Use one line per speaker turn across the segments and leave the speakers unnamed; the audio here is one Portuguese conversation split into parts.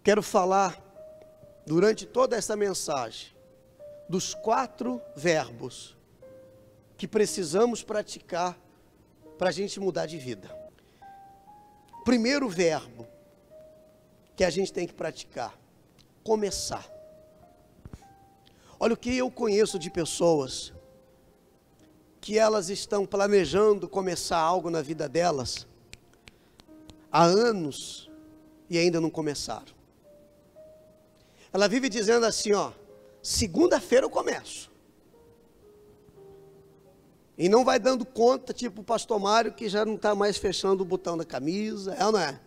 Quero falar, durante toda essa mensagem, dos 4 verbos que precisamos praticar para a gente mudar de vida. Primeiro verbo que a gente tem que praticar: começar. Olha o que eu conheço de pessoas que elas estão planejando começar algo na vida delas há anos e ainda não começaram. Ela vive dizendo assim, ó: segunda-feira eu começo. E não vai dando conta, tipo o pastor Mário, que já não está mais fechando o botão da camisa, é ou não é?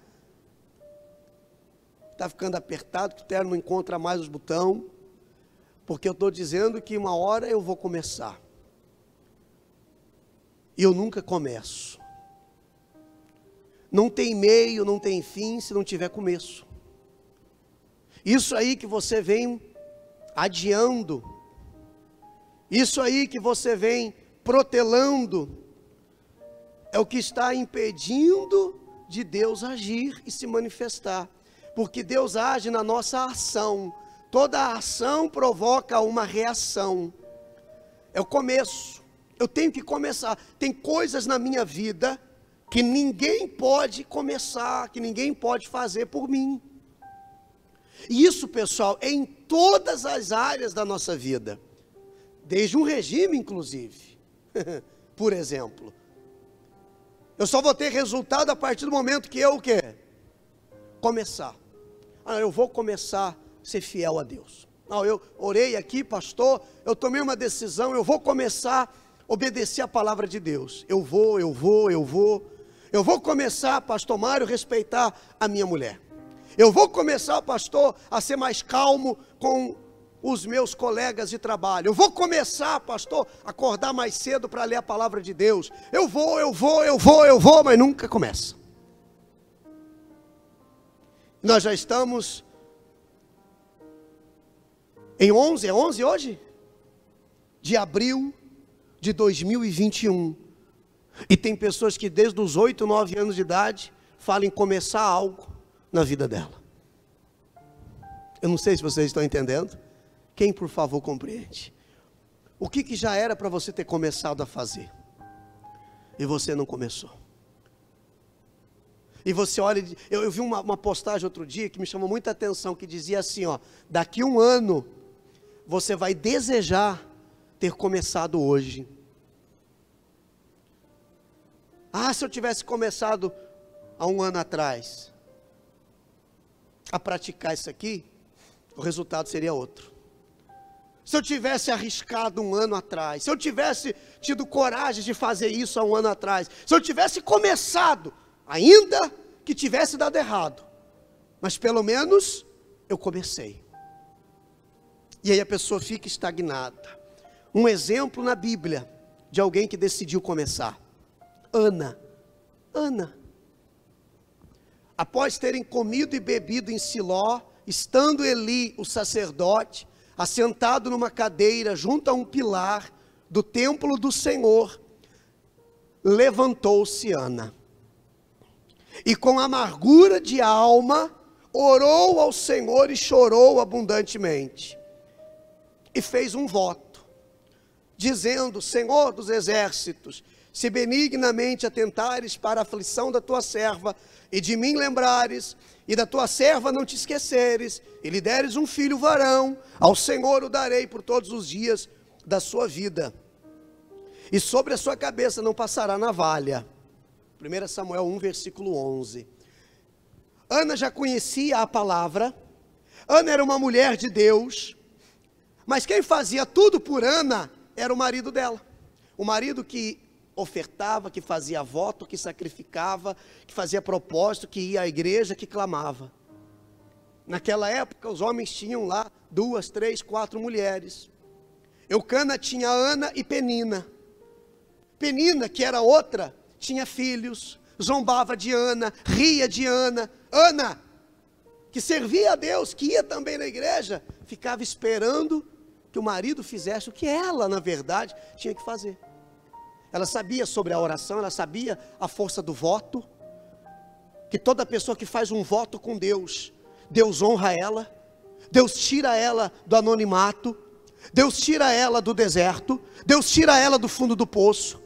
Está ficando apertado, que o terno não encontra mais os botões, porque eu estou dizendo que uma hora eu vou começar. E eu nunca começo. Não tem meio, não tem fim, se não tiver começo. Isso aí que você vem adiando, isso aí que você vem protelando, é o que está impedindo de Deus agir e se manifestar. Porque Deus age na nossa ação. Toda ação provoca uma reação. É o começo. Eu tenho que começar. Tem coisas na minha vida que ninguém pode começar, que ninguém pode fazer por mim. E isso, pessoal, é em todas as áreas da nossa vida. Desde um regime, inclusive. Por exemplo. Eu só vou ter resultado a partir do momento que eu o quê? Começar. Eu vou começar a ser fiel a Deus. Não, eu orei aqui, pastor, eu tomei uma decisão, eu vou começar a obedecer a palavra de Deus. Eu vou começar, pastor Mário, respeitar a minha mulher. Eu vou começar, pastor, a ser mais calmo com os meus colegas de trabalho. Eu vou começar, pastor, a acordar mais cedo para ler a palavra de Deus. Eu vou, mas nunca começa. Nós já estamos em 11, é 11 hoje? De abril de 2021. E tem pessoas que desde os 8, 9 anos de idade falam em começar algo na vida dela. Eu não sei se vocês estão entendendo. Quem, por favor, compreende? O que já era para você ter começado a fazer e você não começou? E você olha, eu vi uma postagem outro dia que me chamou muita atenção, que dizia assim, ó: daqui a um ano você vai desejar ter começado hoje. Se eu tivesse começado há um ano atrás a praticar isso aqui, o resultado seria outro. Se eu tivesse arriscado um ano atrás, se eu tivesse tido coragem de fazer isso há um ano atrás, se eu tivesse começado, ainda que tivesse dado errado, mas pelo menos eu comecei. E aí a pessoa fica estagnada. Um exemplo na Bíblia de alguém que decidiu começar: Ana. Após terem comido e bebido em Siló, estando Eli, o sacerdote, assentado numa cadeira junto a um pilar do templo do Senhor, levantou-se Ana, e com amargura de alma, orou ao Senhor e chorou abundantemente, e fez um voto, dizendo: Senhor dos exércitos, se benignamente atentares para a aflição da tua serva, e de mim lembrares, e da tua serva não te esqueceres, e lhe deres um filho varão, ao Senhor o darei por todos os dias da sua vida, e sobre a sua cabeça não passará navalha. 1 Samuel 1, versículo 11. Ana já conhecia a palavra, Ana era uma mulher de Deus, mas quem fazia tudo por Ana era o marido dela, o marido que ofertava, que fazia voto, que sacrificava, que fazia propósito, que ia à igreja, que clamava. Naquela época os homens tinham lá 2, 3, 4 mulheres. Eucana tinha Ana e Penina. Penina, que era outra, tinha filhos, zombava de Ana, ria de Ana. Ana, que servia a Deus, que ia também na igreja, ficava esperando que o marido fizesse o que ela, na verdade, tinha que fazer. Ela sabia sobre a oração, ela sabia a força do voto, que toda pessoa que faz um voto com Deus, Deus honra ela, Deus tira ela do anonimato, Deus tira ela do deserto, Deus tira ela do fundo do poço.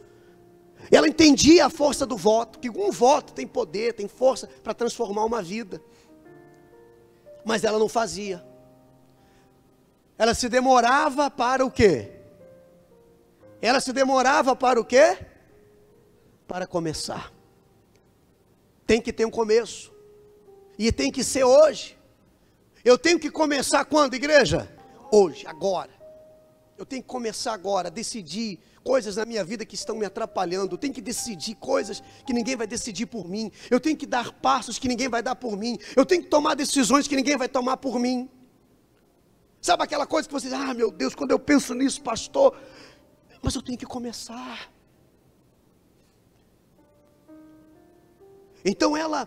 Ela entendia a força do voto, que um voto tem poder, tem força para transformar uma vida. Mas ela não fazia. Ela se demorava para o quê? Ela se demorava para o quê? Para começar. Tem que ter um começo. E tem que ser hoje. Eu tenho que começar quando, igreja? Hoje, agora. Eu tenho que começar agora, decidir coisas na minha vida que estão me atrapalhando. Eu tenho que decidir coisas que ninguém vai decidir por mim. Eu tenho que dar passos que ninguém vai dar por mim. Eu tenho que tomar decisões que ninguém vai tomar por mim. Sabe aquela coisa que você diz, ah, meu Deus, quando eu penso nisso, pastor, mas eu tenho que começar. Então ela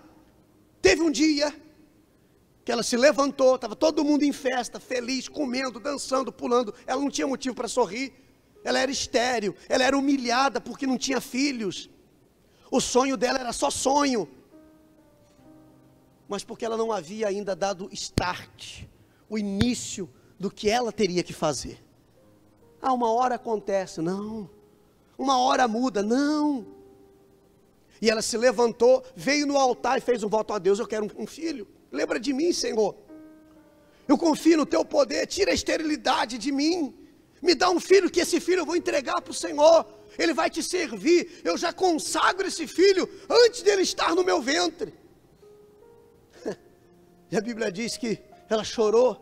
teve um dia que ela se levantou, estava todo mundo em festa, feliz, comendo, dançando, pulando. Ela não tinha motivo para sorrir. Ela era estéril, ela era humilhada porque não tinha filhos. O sonho dela era só sonho. Mas porque ela não havia ainda dado start, o início do que ela teria que fazer. Ah, uma hora acontece, não. Uma hora muda, não. E ela se levantou, veio no altar e fez um voto a Deus, eu quero um filho. Lembra de mim, Senhor. Eu confio no teu poder, tira a esterilidade de mim. Me dá um filho, que esse filho eu vou entregar para o Senhor. Ele vai te servir. Eu já consagro esse filho antes dele estar no meu ventre. E a Bíblia diz que ela chorou,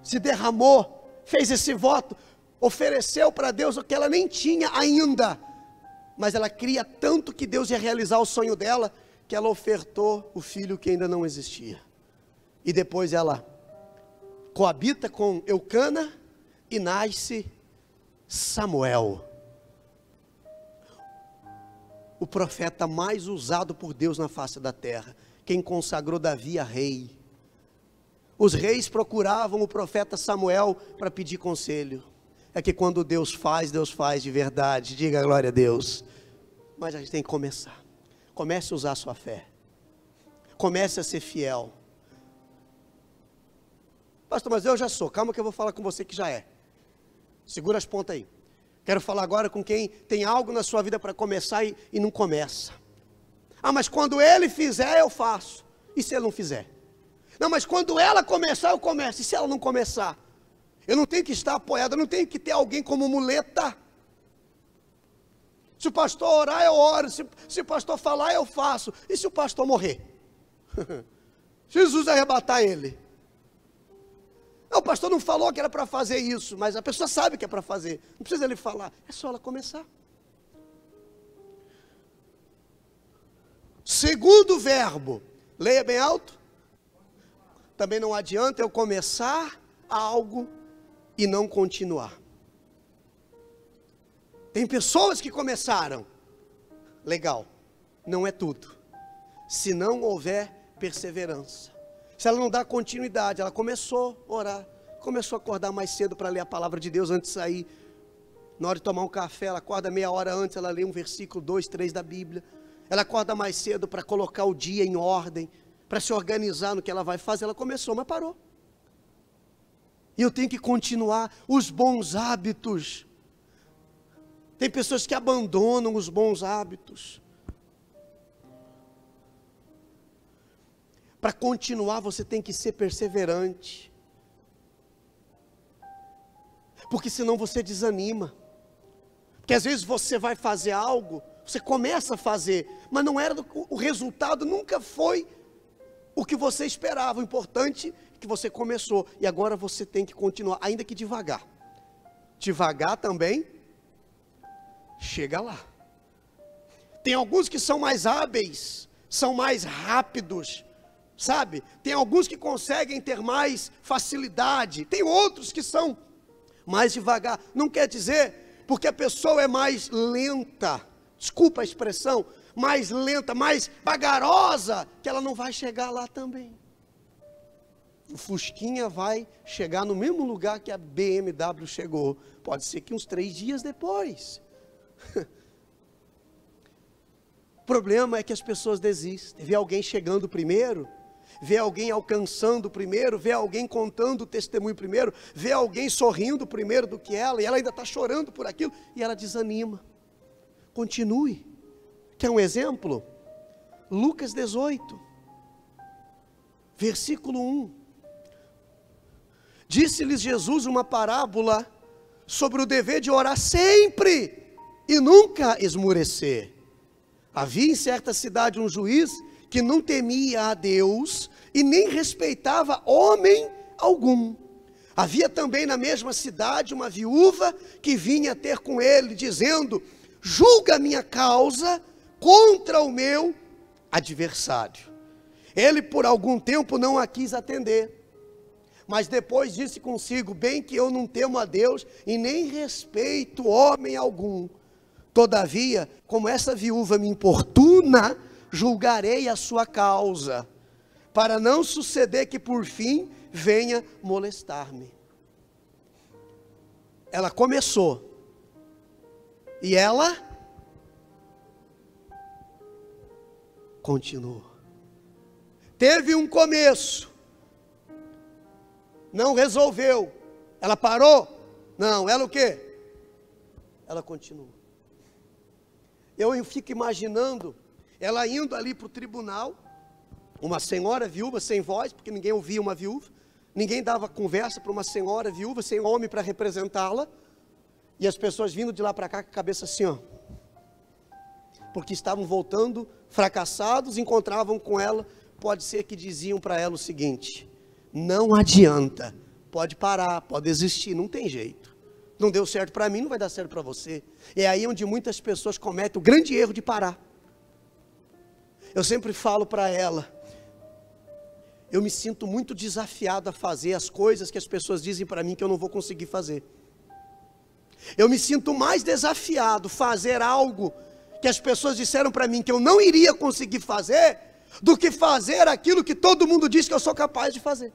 se derramou, fez esse voto, ofereceu para Deus o que ela nem tinha ainda. Mas ela cria tanto que Deus ia realizar o sonho dela, que ela ofertou o filho que ainda não existia. E depois ela coabita com Eucana e nasce Samuel, o profeta mais usado por Deus na face da terra, quem consagrou Davi a rei. Os reis procuravam o profeta Samuel para pedir conselho. É que quando Deus faz de verdade. Diga glória a Deus. Mas a gente tem que começar. Comece a usar a sua fé. Comece a ser fiel. Pastor, mas eu já sou. Calma que eu vou falar com você que já é. Segura as pontas aí. Quero falar agora com quem tem algo na sua vida para começar e não começa. Ah, mas quando ele fizer, eu faço. E se ele não fizer? Não, mas quando ela começar, eu começo. E se ela não começar? Eu não tenho que estar apoiado, eu não tenho que ter alguém como muleta. Se o pastor orar, eu oro. Se o pastor falar, eu faço. E se o pastor morrer? Jesus arrebatar ele. Não, o pastor não falou que era para fazer isso, mas a pessoa sabe que é para fazer. Não precisa ele falar, é só ela começar. Segundo verbo, leia bem alto. Também não adianta eu começar algo e não continuar. Tem pessoas que começaram, legal, não é tudo. Se não houver perseverança, se ela não dá continuidade, ela começou a orar, começou a acordar mais cedo para ler a palavra de Deus antes de sair. Na hora de tomar um café, ela acorda meia hora antes, ela lê um versículo, 2, 3 da Bíblia. Ela acorda mais cedo para colocar o dia em ordem, para se organizar no que ela vai fazer. Ela começou, mas parou. E eu tenho que continuar os bons hábitos. Tem pessoas que abandonam os bons hábitos. Para continuar, você tem que ser perseverante. Porque senão você desanima. Porque às vezes você vai fazer algo, você começa a fazer, mas não era o resultado nunca foi o que você esperava. O importante é que você começou e agora você tem que continuar, ainda que devagar. Devagar também chega lá. Tem alguns que são mais hábeis, são mais rápidos, sabe? Tem alguns que conseguem ter mais facilidade, tem outros que são mais devagar. Não quer dizer porque a pessoa é mais lenta, desculpa a expressão, mais lenta, mais vagarosa, que ela não vai chegar lá também. O Fusquinha vai chegar no mesmo lugar que a BMW chegou, pode ser que uns 3 dias depois. O problema é que as pessoas desistem. Vê alguém chegando primeiro, vê alguém alcançando primeiro, vê alguém contando o testemunho primeiro, vê alguém sorrindo primeiro do que ela, e ela ainda está chorando por aquilo, e ela desanima. Continue. Quer um exemplo? Lucas 18, versículo 1. Disse-lhes Jesus uma parábola sobre o dever de orar sempre e nunca esmorecer. Havia em certa cidade um juiz que não temia a Deus e nem respeitava homem algum. Havia também na mesma cidade uma viúva que vinha ter com ele, dizendo: julga a minha causa contra o meu adversário. Ele por algum tempo não a quis atender, mas depois disse consigo: bem que eu não temo a Deus e nem respeito homem algum. Todavia, como essa viúva me importuna, julgarei a sua causa, para não suceder que por fim venha molestar-me. Ela começou, e ela continuou. Teve um começo, não resolveu. Ela parou? Não, ela o quê? Ela continuou. Eu fico imaginando ela indo ali para o tribunal, uma senhora viúva sem voz, porque ninguém ouvia uma viúva, ninguém dava conversa para uma senhora viúva, sem homem para representá-la, e as pessoas vindo de lá para cá com a cabeça assim, ó, porque estavam voltando fracassados, encontravam com ela, pode ser que diziam para ela o seguinte: não adianta, pode parar, pode desistir, não tem jeito. Não deu certo para mim, não vai dar certo para você. É aí onde muitas pessoas cometem o grande erro de parar. Eu sempre falo para ela, eu me sinto muito desafiado a fazer as coisas que as pessoas dizem para mim que eu não vou conseguir fazer. Eu me sinto mais desafiado a fazer algo que as pessoas disseram para mim que eu não iria conseguir fazer, do que fazer aquilo que todo mundo diz que eu sou capaz de fazer.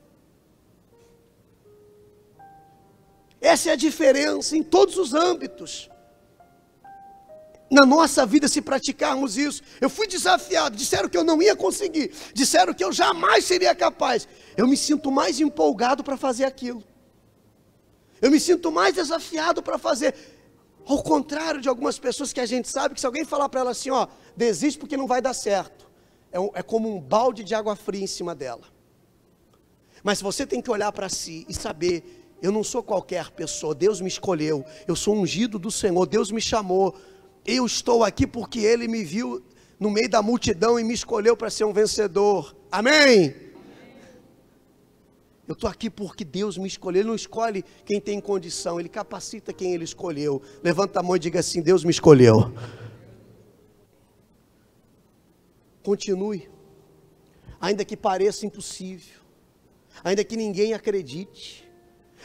Essa é a diferença em todos os âmbitos. Na nossa vida, se praticarmos isso, eu fui desafiado, disseram que eu não ia conseguir, disseram que eu jamais seria capaz, eu me sinto mais empolgado para fazer aquilo, eu me sinto mais desafiado para fazer, ao contrário de algumas pessoas que a gente sabe, que se alguém falar para ela assim, ó, desiste porque não vai dar certo, é como um balde de água fria em cima dela. Mas você tem que olhar para si e saber, eu não sou qualquer pessoa, Deus me escolheu, eu sou ungido do Senhor, Deus me chamou, eu estou aqui porque Ele me viu no meio da multidão e me escolheu para ser um vencedor, amém? Eu estou aqui porque Deus me escolheu, Ele não escolhe quem tem condição, Ele capacita quem Ele escolheu. Levanta a mão e diga assim: Deus me escolheu. Continue, ainda que pareça impossível, ainda que ninguém acredite,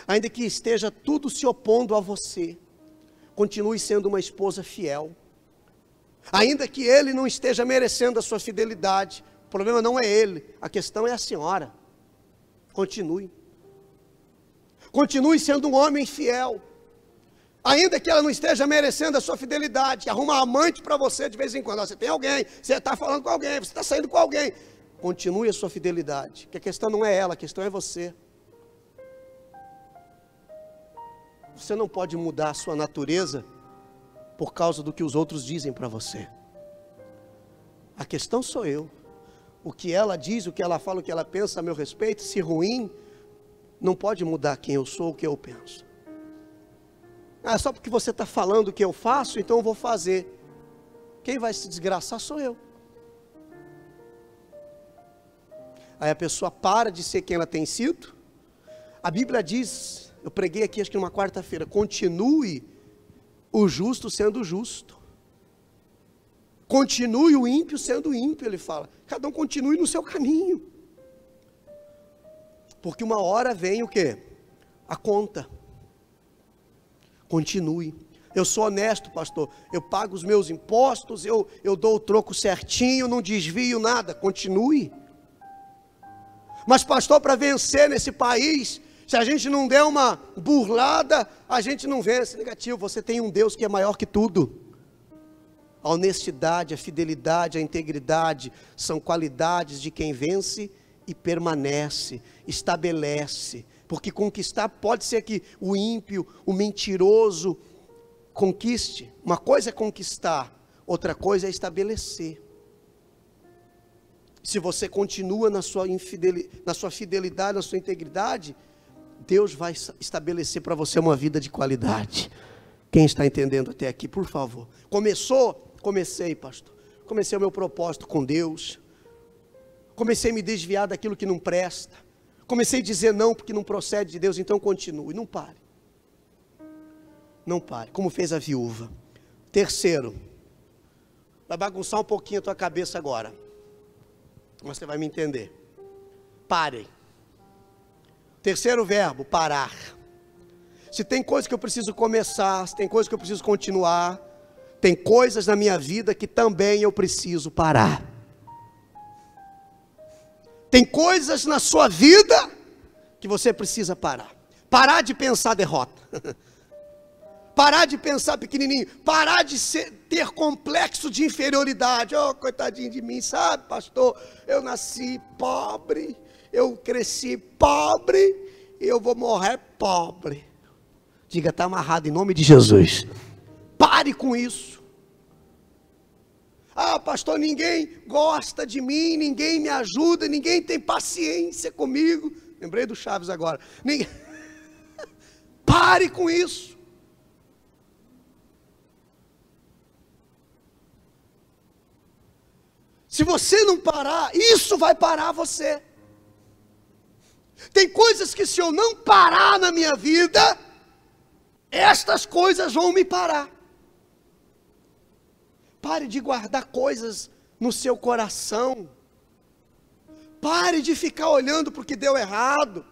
ainda que esteja tudo se opondo a você, continue sendo uma esposa fiel, ainda que ele não esteja merecendo a sua fidelidade, o problema não é ele, a questão é a senhora. Continue sendo um homem fiel, ainda que ela não esteja merecendo a sua fidelidade, arruma amante para você de vez em quando, você tem alguém, você está falando com alguém, você está saindo com alguém, continue a sua fidelidade, porque a questão não é ela, a questão é você. Você não pode mudar a sua natureza por causa do que os outros dizem para você. A questão sou eu. O que ela diz, o que ela fala, o que ela pensa a meu respeito, se ruim, não pode mudar quem eu sou, o que eu penso. Ah, só porque você está falando o que eu faço, então eu vou fazer. Quem vai se desgraçar sou eu. Aí a pessoa para de ser quem ela tem sido. A Bíblia diz, eu preguei aqui acho que numa quarta-feira, continue o justo sendo justo. Continue o ímpio sendo ímpio, ele fala. Cada um continue no seu caminho. Porque uma hora vem o quê? A conta. Continue. Eu sou honesto, pastor. Eu pago os meus impostos, eu dou o troco certinho, não desvio nada. Continue. Mas pastor, para vencer nesse país, se a gente não der uma burlada, a gente não vence. Negativo, você tem um Deus que é maior que tudo. A honestidade, a fidelidade, a integridade são qualidades de quem vence e permanece, estabelece. Porque conquistar pode ser que o ímpio, o mentiroso conquiste. Uma coisa é conquistar, outra coisa é estabelecer. Se você continua na sua fidelidade, na sua integridade, Deus vai estabelecer para você uma vida de qualidade. Quem está entendendo até aqui, por favor? Comecei, pastor. Comecei o meu propósito com Deus. Comecei a me desviar daquilo que não presta. Comecei a dizer não porque não procede de Deus, então continue. Não pare. Não pare, como fez a viúva. Terceiro, vai bagunçar um pouquinho a tua cabeça agora. Mas você vai me entender. Parem. Terceiro verbo, parar. Se tem coisa que eu preciso começar, se tem coisa que eu preciso continuar, tem coisas na minha vida que também eu preciso parar. Tem coisas na sua vida que você precisa parar. Parar de pensar derrota. Parar de pensar pequenininho. Parar de ter complexo de inferioridade. Oh, coitadinho de mim, sabe, pastor? Eu nasci pobre, eu cresci pobre e eu vou morrer pobre. Diga, está amarrado em nome de Jesus. Pare com isso. Ah, pastor, ninguém gosta de mim, ninguém me ajuda, ninguém tem paciência comigo. Lembrei do Chaves agora. Pare com isso. Se você não parar, isso vai parar você. Tem coisas que se eu não parar na minha vida, estas coisas vão me parar. Pare de guardar coisas no seu coração. Pare de ficar olhando para o que deu errado.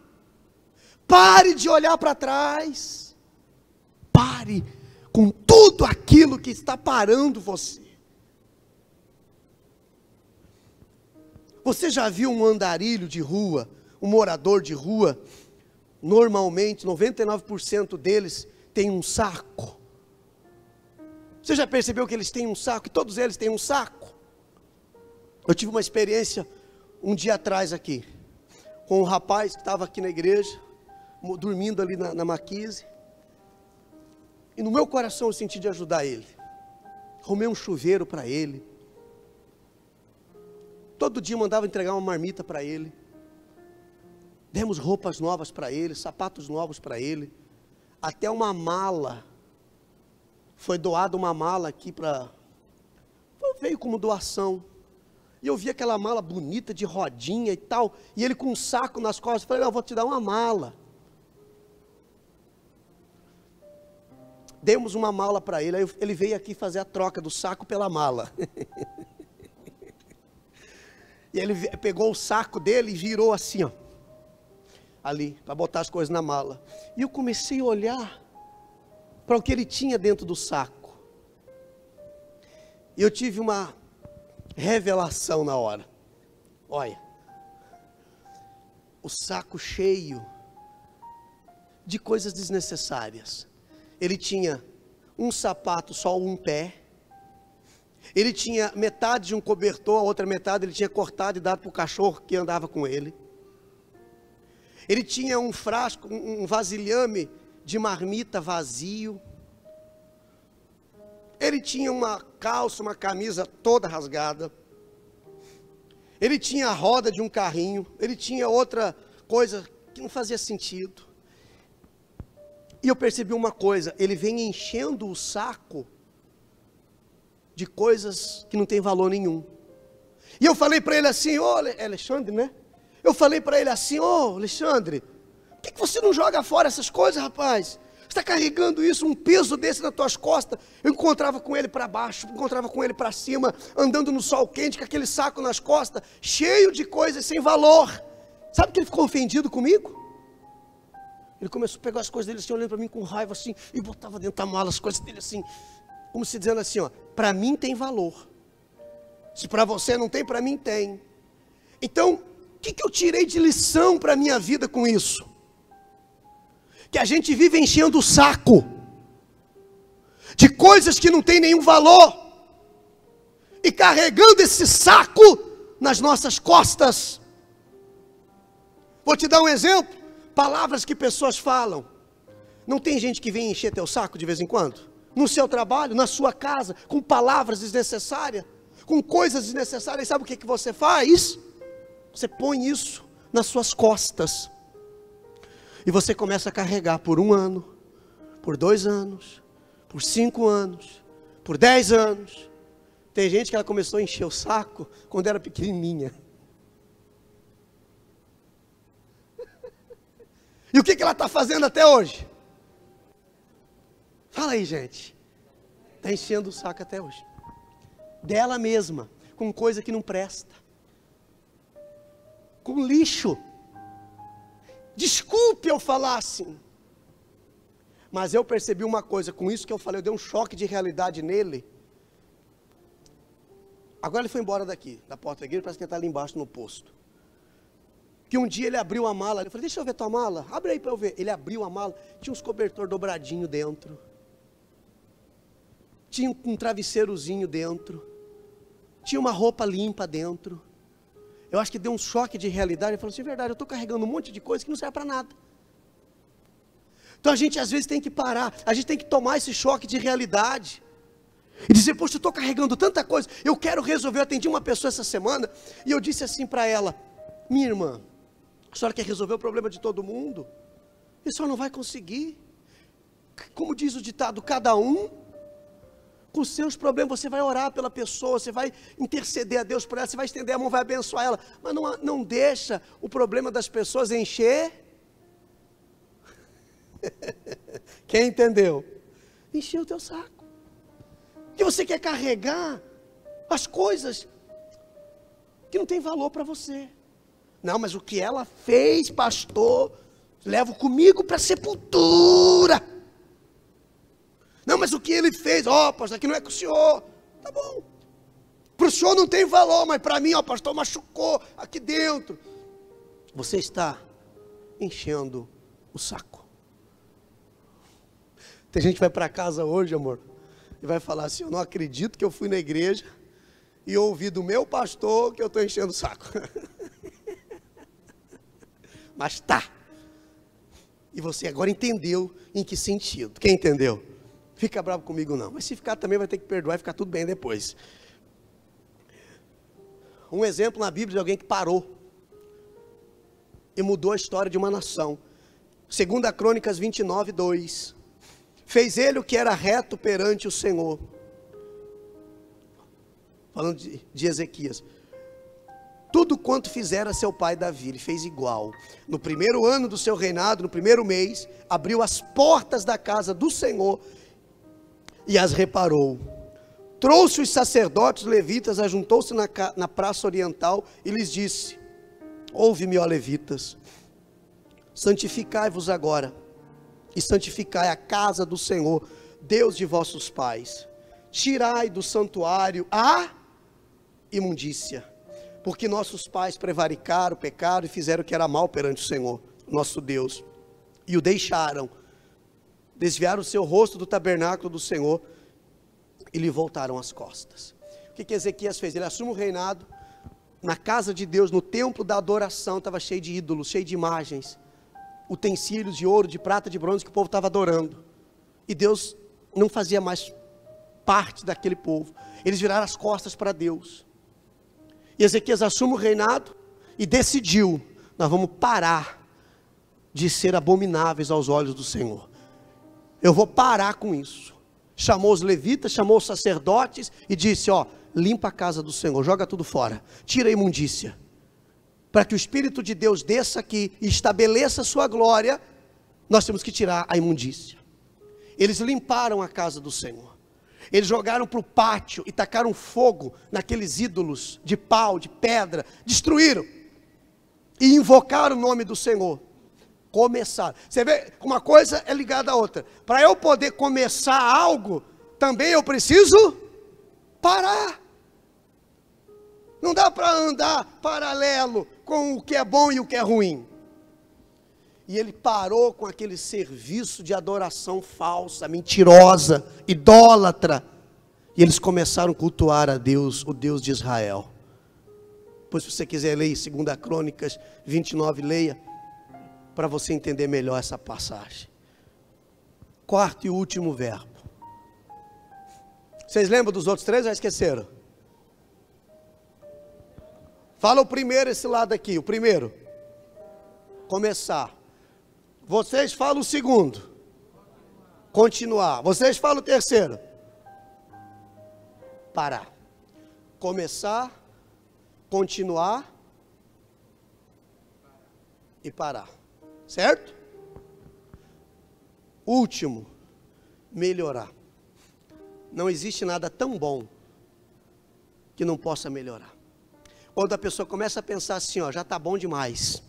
Pare de olhar para trás. Pare com tudo aquilo que está parando você. Você já viu um andarilho de rua, um morador de rua? Normalmente, 99% deles tem um saco. Você já percebeu que eles têm um saco? E todos eles têm um saco? Eu tive uma experiência um dia atrás aqui, com um rapaz que estava aqui na igreja, dormindo ali na maquise. E no meu coração eu senti de ajudar ele. Arrumei um chuveiro para ele. Todo dia mandava entregar uma marmita para ele. Demos roupas novas para ele, sapatos novos para ele. Até uma mala. Foi doada uma mala aqui para... Veio como doação. E eu vi aquela mala bonita de rodinha e tal. E ele com um saco nas costas. Eu falei, não, eu vou te dar uma mala. Demos uma mala para ele. Aí ele veio aqui fazer a troca do saco pela mala. E ele pegou o saco dele e virou assim, ó. Ali, para botar as coisas na mala. E eu comecei a olhar para o que ele tinha dentro do saco. E eu tive uma revelação na hora. Olha, o saco cheio de coisas desnecessárias. Ele tinha um sapato, só um pé. Ele tinha metade de um cobertor, a outra metade ele tinha cortado e dado para o cachorro que andava com ele. Ele tinha um frasco, um vasilhame de marmita vazio. Ele tinha uma calça, uma camisa toda rasgada. Ele tinha a roda de um carrinho. Ele tinha outra coisa que não fazia sentido. E eu percebi uma coisa, ele vem enchendo o saco de coisas que não tem valor nenhum. E eu falei para ele assim, ô Alexandre, né? Eu falei para ele assim, ô Alexandre, por que você não joga fora essas coisas, rapaz? Você está carregando isso, um peso desse nas tuas costas. Eu encontrava com ele para baixo, encontrava com ele para cima, andando no sol quente, com aquele saco nas costas, cheio de coisas sem valor. Sabe que ele ficou ofendido comigo? Ele começou a pegar as coisas dele assim, olhando para mim com raiva assim, e botava dentro da mala as coisas dele assim, como se dizendo assim, ó, para mim tem valor. Se para você não tem, para mim tem. Então, o que eu tirei de lição para a minha vida com isso? Que a gente vive enchendo o saco de coisas que não tem nenhum valor. carregando esse saco nas nossas costas. Vou te dar um exemplo, palavras que pessoas falam. Não tem gente que vem encher teu saco de vez em quando? No seu trabalho, na sua casa, com palavras desnecessárias, com coisas desnecessárias. Sabe o que você faz? Você põe isso nas suas costas. E você começa a carregar por 1 ano, por 2 anos, por 5 anos, por 10 anos. Tem gente que ela começou a encher o saco quando era pequenininha. E o que ela está fazendo até hoje? Fala aí, gente. Está enchendo o saco até hoje. Dela mesma, com coisa que não presta. Com lixo. Desculpe eu falar assim. Mas eu percebi uma coisa, com isso que eu falei, eu dei um choque de realidade nele. Agora ele foi embora daqui, da porta da igreja, parece que ele está ali embaixo no posto. Que um dia ele abriu a mala, eu falei, deixa eu ver tua mala, abre aí para eu ver. Ele abriu a mala, tinha uns cobertor dobradinho dentro. Tinha um travesseirozinho dentro. Tinha uma roupa limpa dentro. Eu acho que deu um choque de realidade. Ele falou assim, verdade, eu estou carregando um monte de coisa que não serve para nada. Então a gente às vezes tem que parar, a gente tem que tomar esse choque de realidade. E dizer, poxa, eu estou carregando tanta coisa, eu quero resolver. Eu atendi uma pessoa essa semana, e eu disse assim para ela, minha irmã, a senhora quer resolver o problema de todo mundo? E a senhora não vai conseguir. Como diz o ditado, cada um com os seus problemas. Você vai orar pela pessoa, você vai interceder a Deus por ela, você vai estender a mão, vai abençoar ela, mas não deixa o problema das pessoas encher. Quem entendeu? Encher o teu saco. Que você quer carregar as coisas que não tem valor para você. Não, mas o que ela fez, pastor, levo comigo para a sepultura. Não, mas o que ele fez, pastor, aqui não é com o senhor. Tá bom. Para o senhor não tem valor, mas para mim, pastor, machucou aqui dentro. Você está enchendo o saco. Tem gente que vai para casa hoje, amor, e vai falar assim, eu não acredito que eu fui na igreja e ouvi do meu pastor que eu estou enchendo o saco. Mas tá. E você agora entendeu em que sentido. Quem entendeu? Fica bravo comigo não. Mas se ficar também vai ter que perdoar e ficar tudo bem depois. Um exemplo na Bíblia de alguém que parou e mudou a história de uma nação. 2 Crônicas 29, 2. Fez ele o que era reto perante o Senhor. Falando de Ezequias. Tudo quanto fizera seu pai Davi, ele fez igual. No primeiro ano do seu reinado, no primeiro mês, abriu as portas da casa do Senhor e as reparou. Trouxe os sacerdotes levitas, ajuntou-se na praça oriental e lhes disse, ouve-me, ó levitas, santificai-vos agora e santificai a casa do Senhor, Deus de vossos pais. Tirai do santuário a imundícia, porque nossos pais prevaricaram, pecaram e fizeram o que era mal perante o Senhor, nosso Deus, e o deixaram, desviaram o seu rosto do tabernáculo do Senhor e lhe voltaram as costas. O que Ezequias fez? Ele assume o reinado, na casa de Deus, no templo da adoração, estava cheio de ídolos, cheio de imagens, utensílios de ouro, de prata, de bronze que o povo estava adorando, e Deus não fazia mais parte daquele povo, eles viraram as costas para Deus. E Ezequias assume o reinado e decidiu, nós vamos parar de ser abomináveis aos olhos do Senhor. Eu vou parar com isso. Chamou os levitas, chamou os sacerdotes e disse, limpa a casa do Senhor, joga tudo fora, tira a imundícia. Para que o Espírito de Deus desça aqui e estabeleça a sua glória, nós temos que tirar a imundícia. Eles limparam a casa do Senhor. Eles jogaram para o pátio e tacaram fogo naqueles ídolos de pau, de pedra, destruíram. E invocaram o nome do Senhor. Começaram. Você vê, uma coisa é ligada à outra. Para eu poder começar algo, também eu preciso parar. Não dá para andar paralelo com o que é bom e o que é ruim. E ele parou com aquele serviço de adoração falsa, mentirosa, idólatra. E eles começaram a cultuar a Deus, o Deus de Israel. Pois se você quiser ler 2 Crônicas 29, leia, para você entender melhor essa passagem. Quarto e último verbo. Vocês lembram dos outros três ou já esqueceram? Fala o primeiro, esse lado aqui, o primeiro. Começar. Vocês falam o segundo. Continuar. Vocês falam o terceiro. Parar. Começar, continuar e parar. Certo? Último, melhorar. Não existe nada tão bom que não possa melhorar. Quando a pessoa começa a pensar assim, ó, já está bom demais.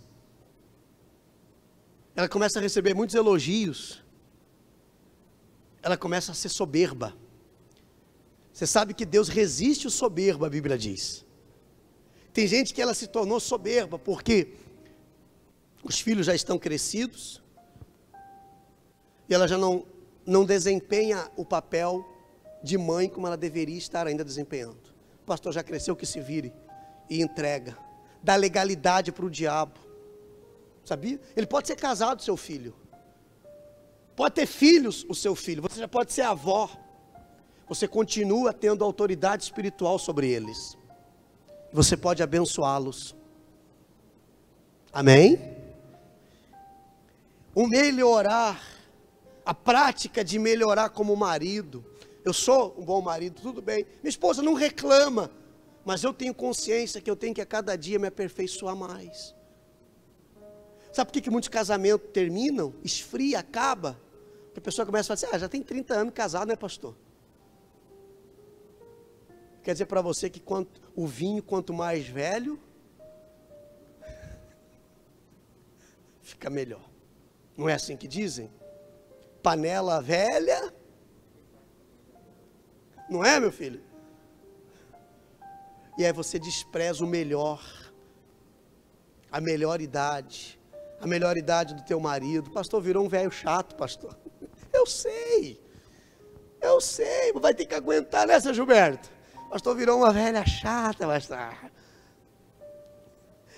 Ela começa a receber muitos elogios. Ela começa a ser soberba. Você sabe que Deus resiste o soberbo, a Bíblia diz. Tem gente que ela se tornou soberba porque os filhos já estão crescidos e ela já não desempenha o papel de mãe como ela deveria estar ainda desempenhando. O pastor já cresceu, que se vire e entrega, dá legalidade para o diabo. Sabia? Ele pode ser casado, seu filho. Pode ter filhos, o seu filho. Você já pode ser avó. Você continua tendo autoridade espiritual sobre eles. Você pode abençoá-los. Amém? O melhorar, a prática de melhorar como marido. Eu sou um bom marido, tudo bem. Minha esposa não reclama, mas eu tenho consciência que eu tenho que a cada dia me aperfeiçoar mais. Sabe por que muitos casamentos terminam, esfria, acaba? Porque a pessoa começa a falar assim, já tem 30 anos casado, né, pastor? Quer dizer para você que o vinho, quanto mais velho, fica melhor. Não é assim que dizem? Panela velha, não é, meu filho? E aí você despreza o melhor, a melhor idade do teu marido. Pastor, virou um velho chato, pastor. Eu sei, vai ter que aguentar, né, seu Gilberto? Pastor, virou uma velha chata, pastor.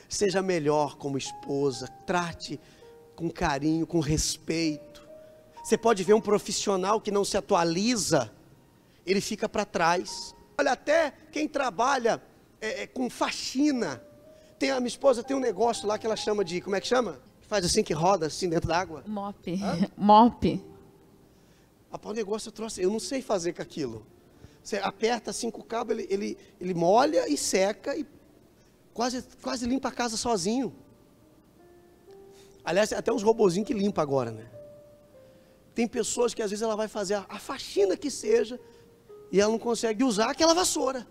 Seja melhor como esposa, trate com carinho, com respeito. Você pode ver um profissional que não se atualiza, ele fica para trás. Olha, até quem trabalha com faxina. A minha esposa tem um negócio lá que ela chama de, como é que chama? Faz assim, que roda assim dentro da água.
Mop. Mop.
O negócio eu trouxe, eu não sei fazer com aquilo. Você aperta assim com o cabo, ele molha e seca e quase limpa a casa sozinho. Aliás, até uns robozinhos que limpam agora, né? Tem pessoas que às vezes ela vai fazer a faxina que seja e ela não consegue usar aquela vassoura.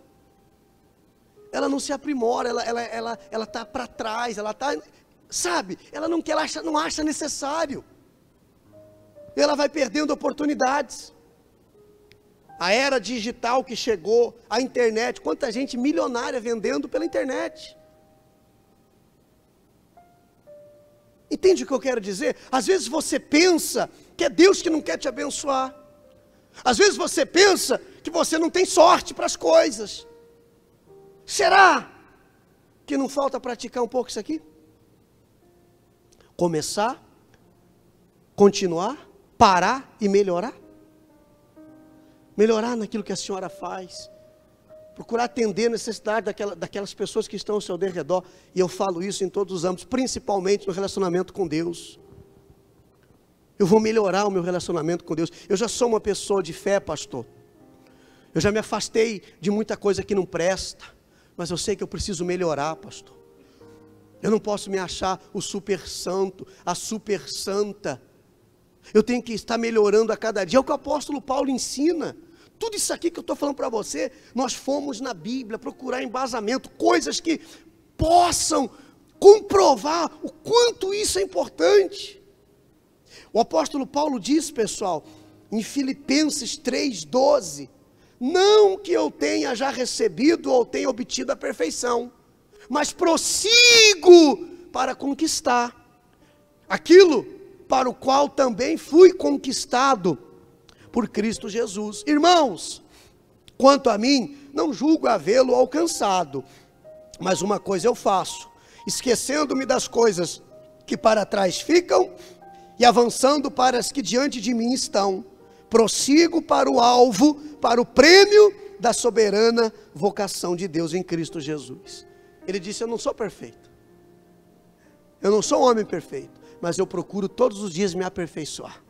Ela não se aprimora, ela está para trás, ela está, sabe? Ela não acha necessário. Ela vai perdendo oportunidades. A era digital que chegou, a internet, quanta gente milionária vendendo pela internet. Entende o que eu quero dizer? Às vezes você pensa que é Deus que não quer te abençoar. Às vezes você pensa que você não tem sorte para as coisas. Será que não falta praticar um pouco isso aqui? Começar, continuar, parar e melhorar. Melhorar naquilo que a senhora faz. Procurar atender a necessidade daquelas pessoas que estão ao seu redor. E eu falo isso em todos os âmbitos, principalmente no relacionamento com Deus. Eu vou melhorar o meu relacionamento com Deus. Eu já sou uma pessoa de fé, pastor. Eu já me afastei de muita coisa que não presta. Mas eu sei que eu preciso melhorar, pastor. Eu não posso me achar o super santo, a super santa. Eu tenho que estar melhorando a cada dia. É o que o apóstolo Paulo ensina. Tudo isso aqui que eu estou falando para você, nós fomos na Bíblia procurar embasamento, coisas que possam comprovar o quanto isso é importante. O apóstolo Paulo diz, pessoal, em Filipenses 3:12, não que eu tenha já recebido ou tenha obtido a perfeição, mas prossigo para conquistar aquilo para o qual também fui conquistado por Cristo Jesus. Irmãos, Quanto a mim, não julgo havê-lo alcançado, mas uma coisa eu faço, esquecendo-me das coisas que para trás ficam e avançando para as que diante de mim estão, prossigo para o alvo, para o prêmio da soberana vocação de Deus em Cristo Jesus. Ele disse: eu não sou perfeito, eu não sou um homem perfeito, mas eu procuro todos os dias me aperfeiçoar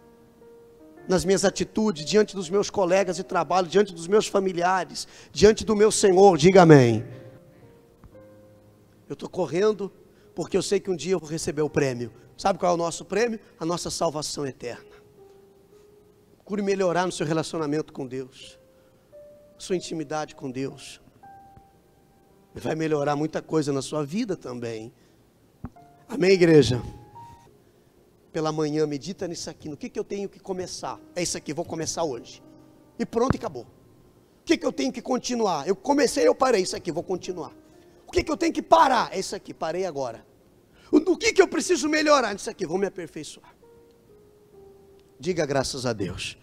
nas minhas atitudes, diante dos meus colegas de trabalho, diante dos meus familiares, diante do meu Senhor. Diga amém. Eu estou correndo porque eu sei que um dia eu vou receber o prêmio. Sabe qual é o nosso prêmio? A nossa salvação eterna. Procure melhorar no seu relacionamento com Deus, sua intimidade com Deus. Vai melhorar muita coisa na sua vida também. Amém, igreja? Pela manhã, medita nisso aqui. No que eu tenho que começar? É isso aqui, vou começar hoje. E pronto, e acabou. O que eu tenho que continuar? Eu comecei, eu parei. Isso aqui, vou continuar. O que eu tenho que parar? É isso aqui, parei agora. O que eu preciso melhorar? Isso aqui, vou me aperfeiçoar. Diga graças a Deus.